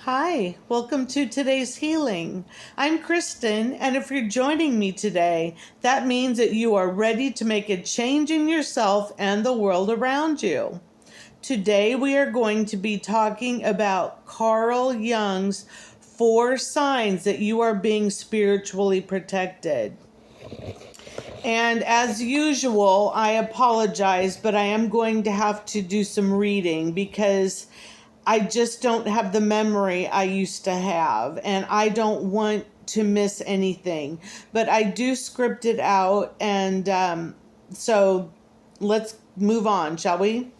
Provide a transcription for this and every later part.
Hi, welcome to today's healing. I'm Kristen, and if you're joining me today, that means that you are ready to make a change in yourself and the world around you. Today, we are going to be talking about Carl Jung's 4 signs that you are being spiritually protected. And as usual, I apologize, but I am going to have to do some reading because I just don't have the memory I used to have, and I don't want to miss anything. But I do script it out, and so let's move on, shall we?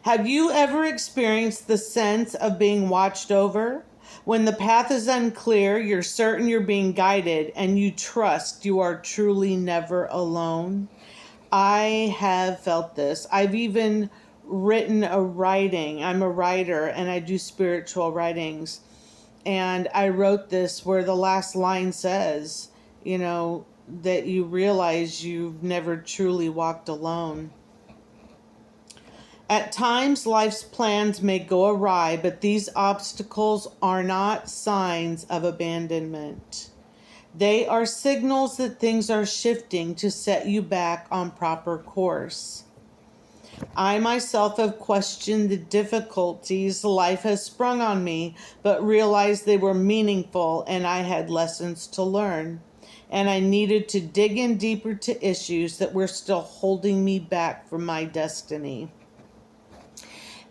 Have you ever experienced the sense of being watched over? When the path is unclear, you're certain you're being guided, and you trust you are truly never alone. I have felt this. I've even written a writing. I'm a writer and I do spiritual writings. And I wrote this where the last line says, that you realize you've never truly walked alone. At times, life's plans may go awry, but these obstacles are not signs of abandonment. They are signals that things are shifting to set you back on proper course. I myself have questioned the difficulties life has sprung on me, but realized they were meaningful and I had lessons to learn. And I needed to dig in deeper to issues that were still holding me back from my destiny.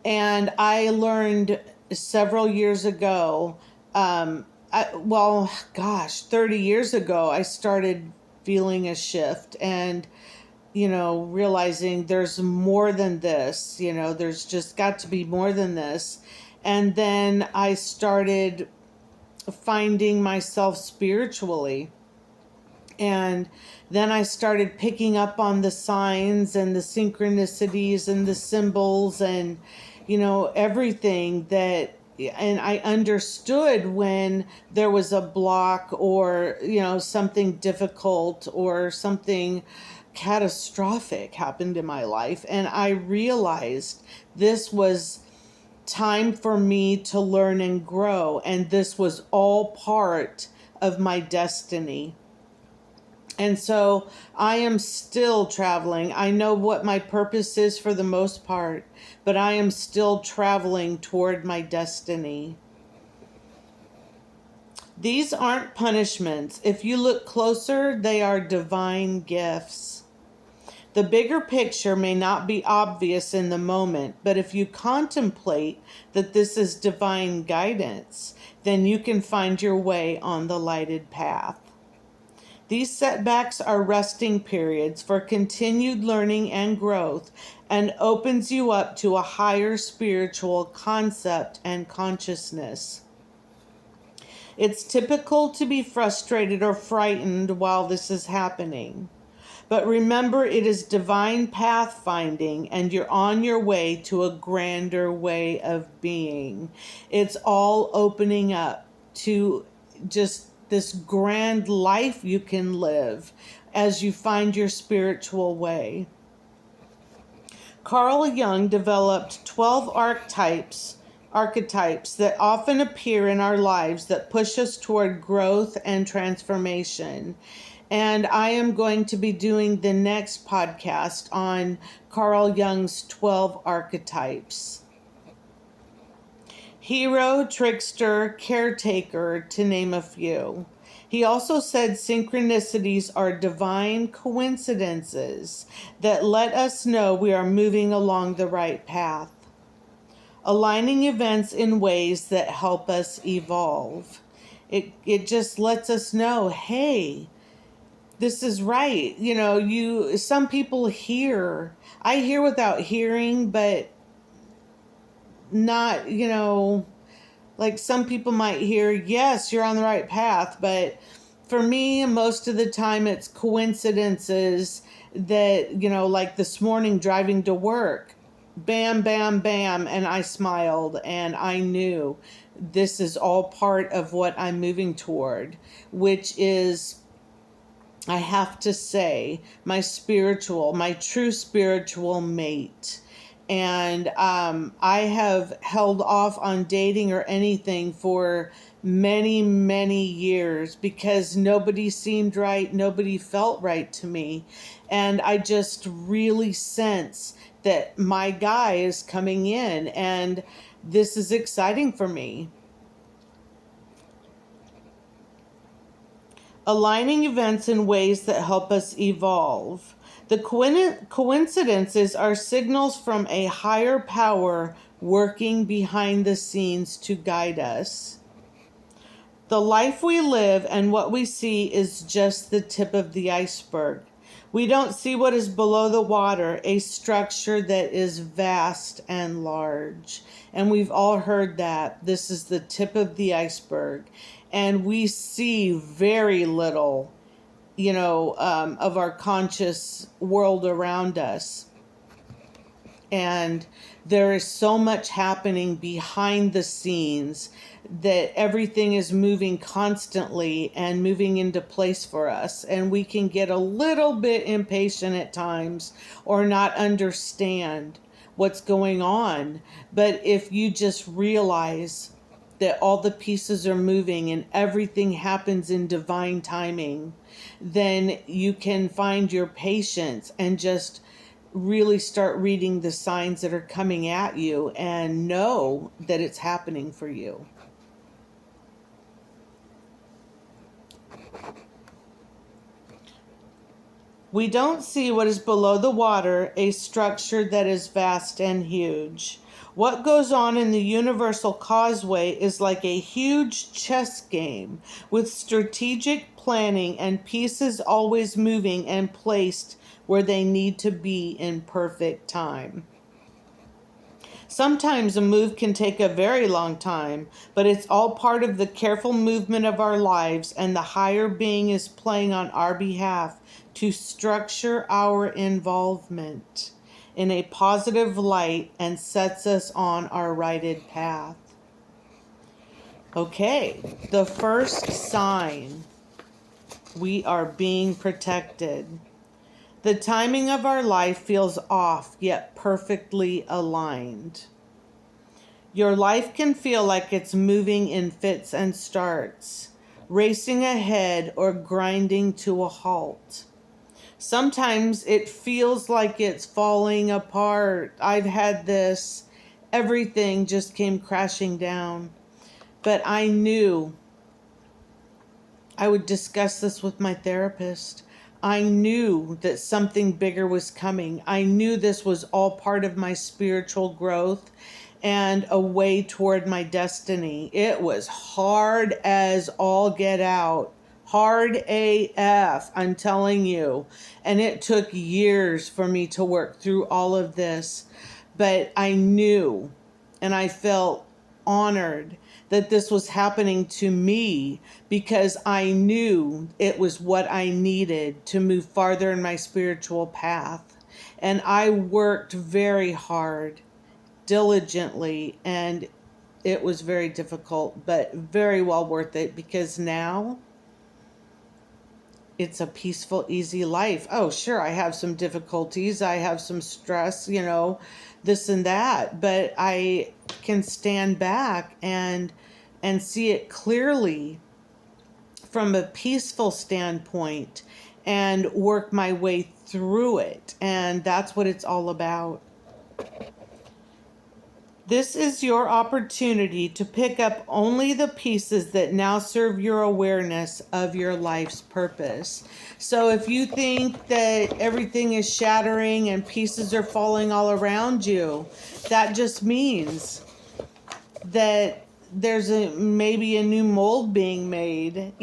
And I learned several years ago, 30 years ago, I started feeling a shift and, realizing there's more than this, there's just got to be more than this. And then I started finding myself spiritually. And then I started picking up on the signs and the synchronicities and the symbols and, everything and I understood when there was a block or, something difficult or something catastrophic happened in my life. And I realized this was time for me to learn and grow. And this was all part of my destiny. And so I am still traveling. I know what my purpose is for the most part, but I am still traveling toward my destiny. These aren't punishments. If you look closer, they are divine gifts. The bigger picture may not be obvious in the moment, but if you contemplate that this is divine guidance, then you can find your way on the lighted path. These setbacks are resting periods for continued learning and growth and opens you up to a higher spiritual concept and consciousness. It's typical to be frustrated or frightened while this is happening. But remember, it is divine pathfinding and you're on your way to a grander way of being. It's all opening up to just this grand life you can live as you find your spiritual way. Carl Jung developed 12 archetypes that often appear in our lives that push us toward growth and transformation. And I am going to be doing the next podcast on Carl Jung's 12 archetypes. Hero, trickster, caretaker, to name a few. He also said synchronicities are divine coincidences that let us know we are moving along the right path, aligning events in ways that help us evolve. It just lets us know, hey, this is right. Some people hear. I hear without hearing, but not, like some people might hear, yes, you're on the right path. But for me, most of the time it's coincidences that, like this morning driving to work, bam, bam, bam. And I smiled and I knew this is all part of what I'm moving toward, which is, I have to say, my true spiritual mate. And I have held off on dating or anything for many, many years because nobody seemed right, nobody felt right to me. And I just really sense that my guy is coming in, and this is exciting for me. Aligning events in ways that help us evolve. The coincidences are signals from a higher power working behind the scenes to guide us. The life we live and what we see is just the tip of the iceberg. We don't see what is below the water, a structure that is vast and large. And we've all heard that. This is the tip of the iceberg. And we see very little, of our conscious world around us. And there is so much happening behind the scenes that everything is moving constantly and moving into place for us. And we can get a little bit impatient at times or not understand what's going on. But if you just realize that all the pieces are moving and everything happens in divine timing, then you can find your patience and just really start reading the signs that are coming at you and know that it's happening for you. We don't see what is below the water, a structure that is vast and huge. What goes on in the universal causeway is like a huge chess game with strategic planning and pieces always moving and placed where they need to be in perfect time. Sometimes a move can take a very long time, but it's all part of the careful movement of our lives, and the higher being is playing on our behalf to structure our involvement in a positive light and sets us on our righted path. Okay, the first sign: we are being protected. The timing of our life feels off, yet perfectly aligned. Your life can feel like it's moving in fits and starts, racing ahead or grinding to a halt. Sometimes it feels like it's falling apart. I've had this. Everything just came crashing down. But I knew I would discuss this with my therapist. I knew that something bigger was coming. I knew this was all part of my spiritual growth and a way toward my destiny. It was hard as all get out. Hard AF, I'm telling you. And it took years for me to work through all of this. But I knew, and I felt honored that this was happening to me because I knew it was what I needed to move farther in my spiritual path. And I worked very hard, diligently, and it was very difficult, but very well worth it because now it's a peaceful, easy life. Oh, sure, I have some difficulties. I have some stress, this and that, but I can stand back and see it clearly from a peaceful standpoint and work my way through it. And that's what it's all about. This is your opportunity to pick up only the pieces that now serve your awareness of your life's purpose. So if you think that everything is shattering and pieces are falling all around you, that just means that there's maybe a new mold being made,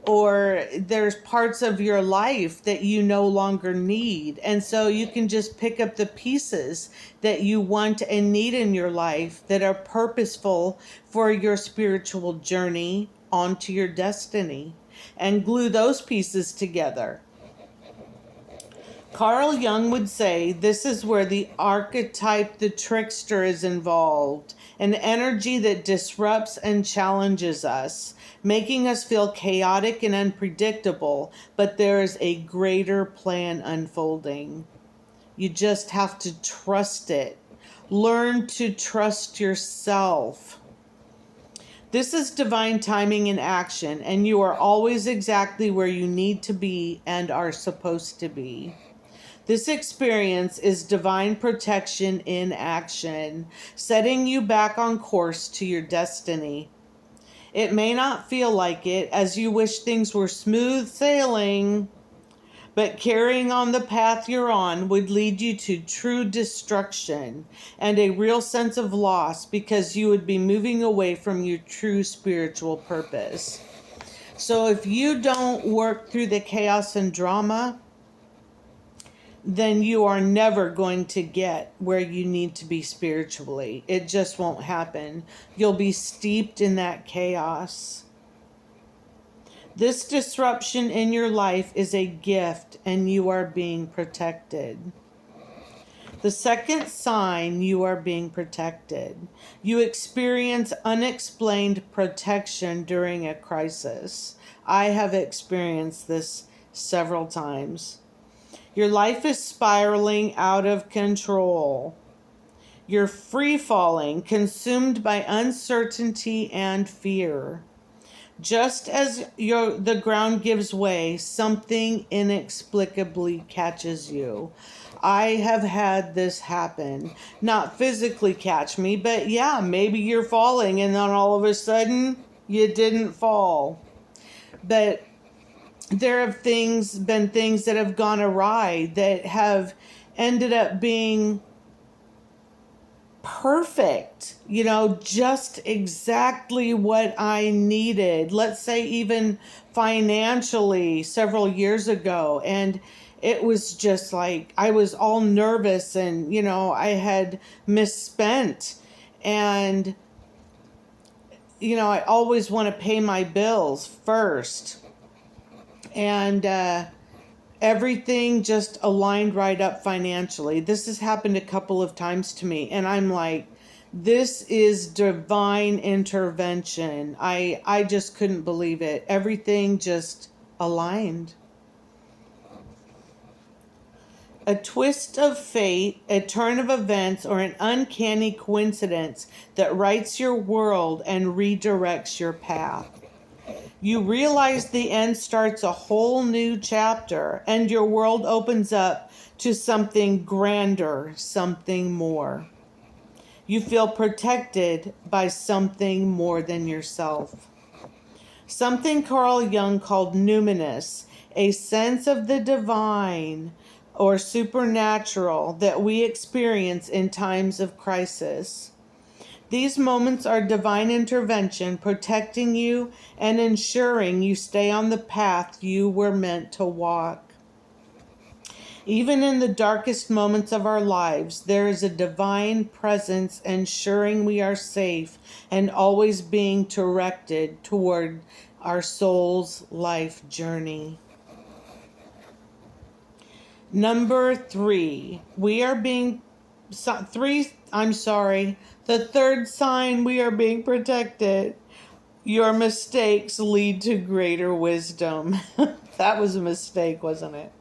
or there's parts of your life that you no longer need. And so you can just pick up the pieces that you want and need in your life that are purposeful for your spiritual journey onto your destiny and glue those pieces together. Carl Jung would say this is where the archetype, the trickster, is involved, an energy that disrupts and challenges us, making us feel chaotic and unpredictable, but there is a greater plan unfolding. You just have to trust it. Learn to trust yourself. This is divine timing in action, and you are always exactly where you need to be and are supposed to be. This experience is divine protection in action, setting you back on course to your destiny. It may not feel like it, as you wish things were smooth sailing, but carrying on the path you're on would lead you to true destruction and a real sense of loss, because you would be moving away from your true spiritual purpose. So if you don't work through the chaos and drama, then you are never going to get where you need to be spiritually. It just won't happen. You'll be steeped in that chaos. This disruption in your life is a gift, and you are being protected. The second sign, you are being protected. You experience unexplained protection during a crisis. I have experienced this several times. Your life is spiraling out of control. You're free falling, consumed by uncertainty and fear. Just as the ground gives way, something inexplicably catches you. I have had this happen. Not physically catch me, but yeah, maybe you're falling and then all of a sudden you didn't fall. But there have been things that have gone awry that have ended up being perfect, just exactly what I needed. Let's say even financially several years ago. And it was just like, I was all nervous and, I had misspent. And, I always want to pay my bills first. And, everything just aligned right up financially. This has happened a couple of times to me, and I'm like, this is divine intervention. I just couldn't believe it. Everything just aligned. A twist of fate, a turn of events, or an uncanny coincidence that rights your world and redirects your path. You realize the end starts a whole new chapter, and your world opens up to something grander, something more. You feel protected by something more than yourself. Something Carl Jung called numinous, a sense of the divine or supernatural that we experience in times of crisis. These moments are divine intervention, protecting you and ensuring you stay on the path you were meant to walk. Even in the darkest moments of our lives, there is a divine presence ensuring we are safe and always being directed toward our soul's life journey. Number 3, the third sign, we are being protected. Your mistakes lead to greater wisdom. That was a mistake, wasn't it?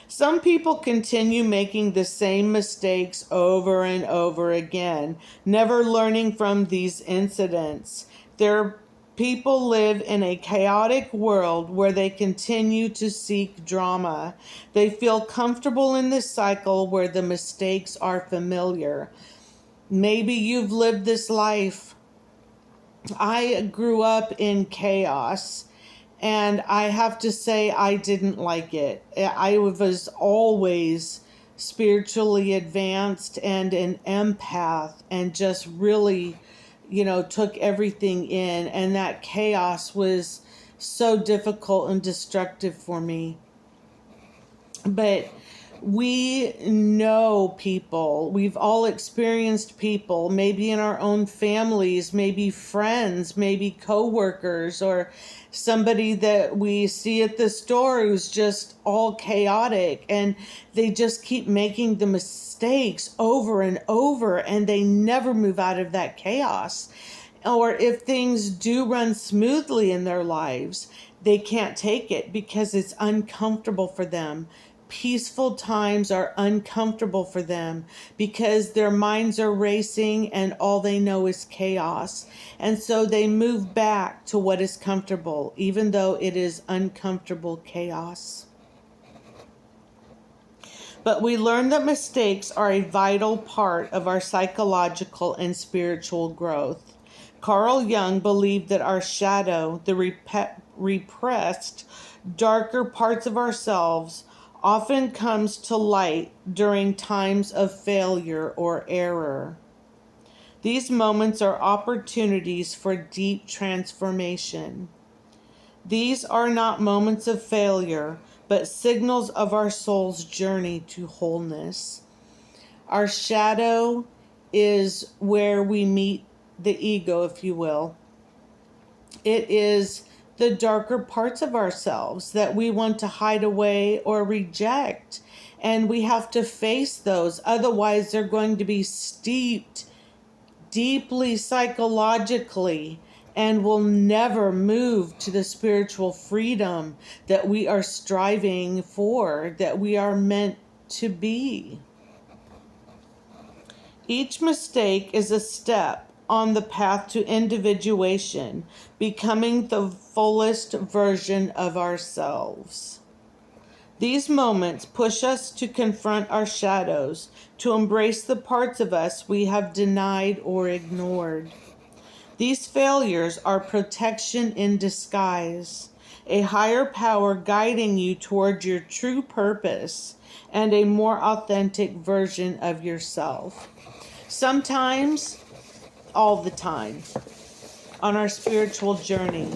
Some people continue making the same mistakes over and over again, never learning from these incidents. Their people live in a chaotic world where they continue to seek drama. They feel comfortable in this cycle where the mistakes are familiar. Maybe you've lived this life. I grew up in chaos, and I have to say I didn't like it. I was always spiritually advanced and an empath, and just really, took everything in. And that chaos was so difficult and destructive for me. But we know people. We've all experienced people, maybe in our own families, maybe friends, maybe coworkers, or somebody that we see at the store who's just all chaotic, and they just keep making the mistakes over and over, and they never move out of that chaos. Or if things do run smoothly in their lives, they can't take it because it's uncomfortable for them. peaceful times are uncomfortable for them because their minds are racing and all they know is chaos. And so they move back to what is comfortable, even though it is uncomfortable chaos. But we learn that mistakes are a vital part of our psychological and spiritual growth. Carl Jung believed that our shadow, the repressed, darker parts of ourselves, often comes to light during times of failure or error. These moments are opportunities for deep transformation. These are not moments of failure, but signals of our soul's journey to wholeness. Our shadow is where we meet the ego, if you will. It is the darker parts of ourselves that we want to hide away or reject. And we have to face those. Otherwise, they're going to be steeped deeply psychologically and will never move to the spiritual freedom that we are striving for, that we are meant to be. Each mistake is a step on the path to individuation, becoming the fullest version of ourselves. These moments push us to confront our shadows, to embrace the parts of us we have denied or ignored. These failures are protection in disguise, a higher power guiding you toward your true purpose and a more authentic version of yourself. Sometimes, all the time, on our spiritual journey,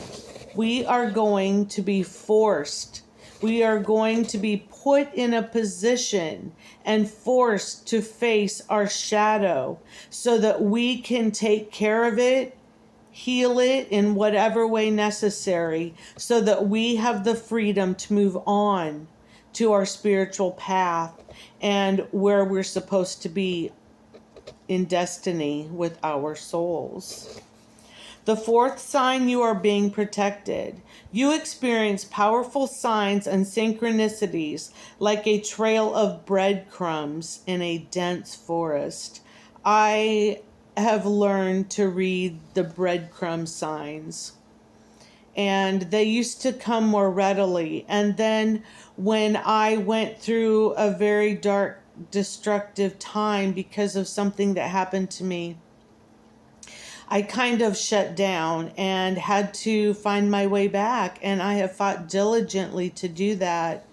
we are going to be forced. We are going to be put in a position and forced to face our shadow so that we can take care of it, heal it in whatever way necessary, so that we have the freedom to move on to our spiritual path and where we're supposed to be in destiny with our souls. The fourth sign, you are being protected. You experience powerful signs and synchronicities like a trail of breadcrumbs in a dense forest. I have learned to read the breadcrumb signs, and they used to come more readily. And then when I went through a very dark, destructive time because of something that happened to me, I kind of shut down and had to find my way back. And I have fought diligently to do that.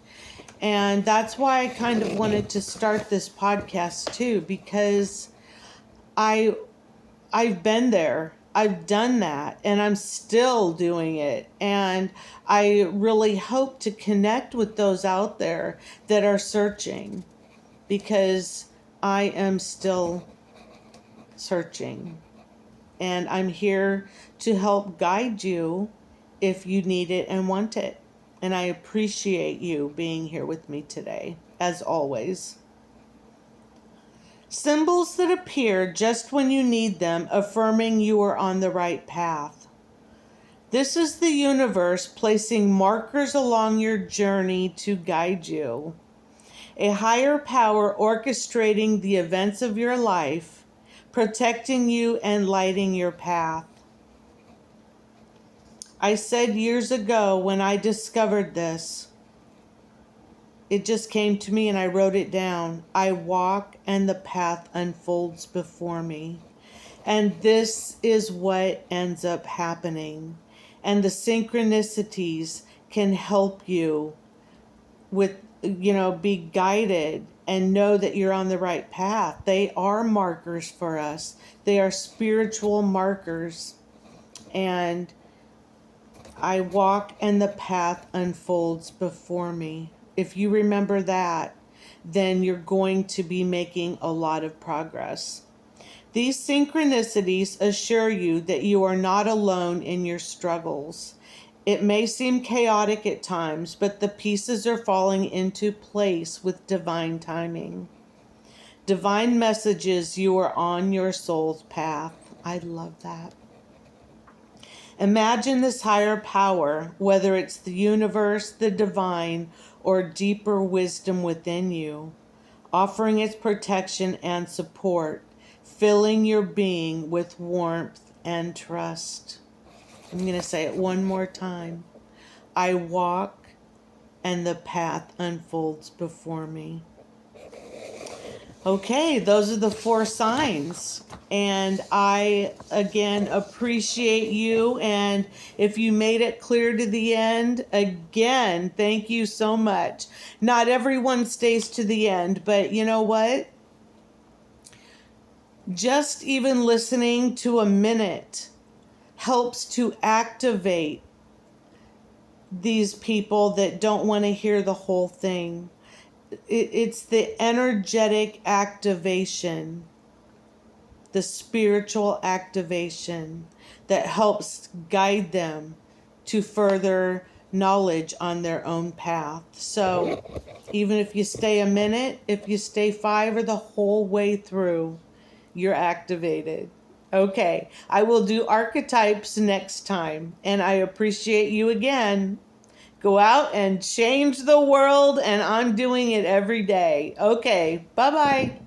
And that's why I kind of wanted to start this podcast too, because I've been there. I've done that, and I'm still doing it. And I really hope to connect with those out there that are searching, because I am still searching. And I'm here to help guide you if you need it and want it. And I appreciate you being here with me today, as always. Symbols that appear just when you need them, affirming you are on the right path. This is the universe placing markers along your journey to guide you. A higher power orchestrating the events of your life, protecting you and lighting your path. I said years ago when I discovered this, it just came to me and I wrote it down. I walk and the path unfolds before me. And this is what ends up happening. And the synchronicities can help you with, be guided and know that you're on the right path. They are markers for us. They are spiritual markers. And I walk and the path unfolds before me. If you remember that, then you're going to be making a lot of progress. These synchronicities assure you that you are not alone in your struggles. It may seem chaotic at times, but the pieces are falling into place with divine timing. Divine messages, you are on your soul's path. I love that. Imagine this higher power, whether it's the universe, the divine, or deeper wisdom within you, offering its protection and support, filling your being with warmth and trust. I'm going to say it one more time. I walk and the path unfolds before me. Okay, those are the 4 signs. And I, again, appreciate you. And if you made it clear to the end, again, thank you so much. Not everyone stays to the end, but you know what? Just even listening to a minute helps to activate these people that don't want to hear the whole thing. It's the energetic activation, the spiritual activation that helps guide them to further knowledge on their own path. So even if you stay a minute, if you stay 5 or the whole way through, you're activated. Okay, I will do archetypes next time, and I appreciate you again. Go out and change the world, and I'm doing it every day. Okay, bye-bye.